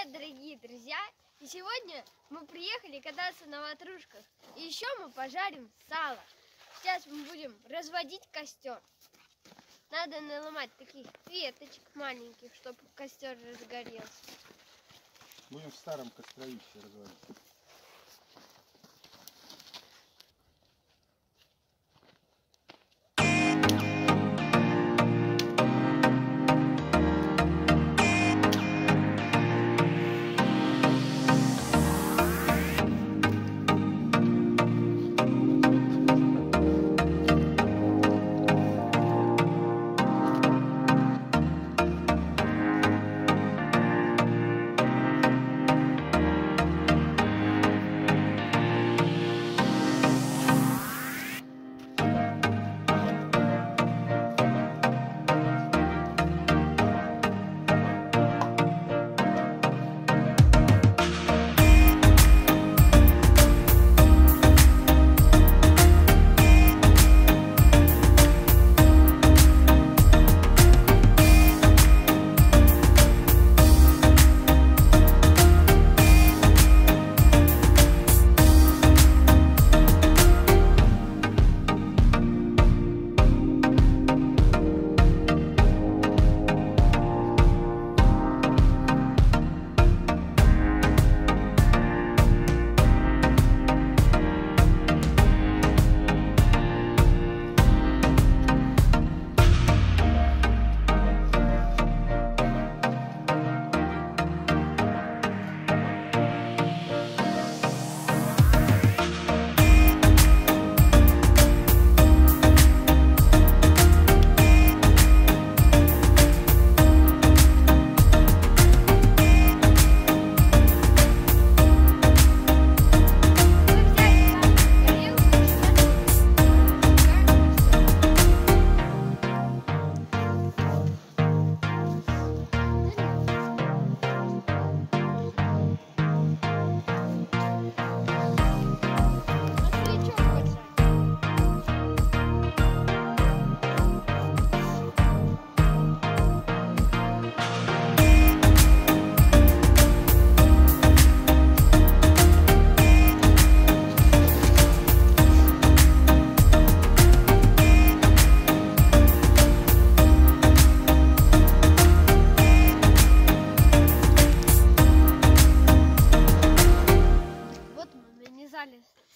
Привет, дорогие друзья! И сегодня мы приехали кататься на ватрушках. И еще мы пожарим сало. Сейчас мы будем разводить костер. Надо наломать таких веточек маленьких, чтобы костер разгорелся. Будем в старом костровище разводить.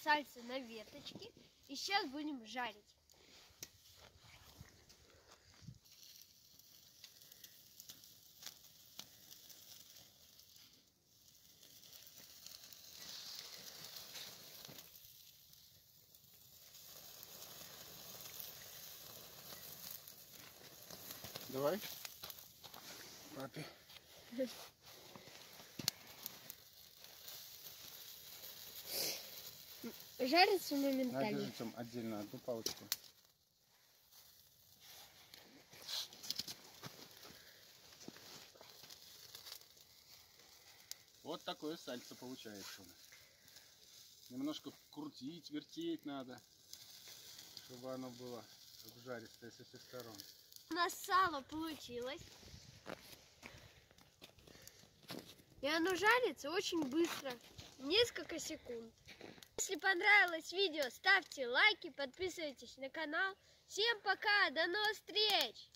Сальцы на веточке и сейчас будем жарить. Давай, папе. Жарится моментально. Держи там отдельно одну палочку. Вот такое сальце получается у нас. Немножко крутить, вертеть надо, чтобы оно было обжаристое со всех сторон. У нас сало получилось. И оно жарится очень быстро, несколько секунд. Если понравилось видео, ставьте лайки, подписывайтесь на канал. Всем пока, до новых встреч!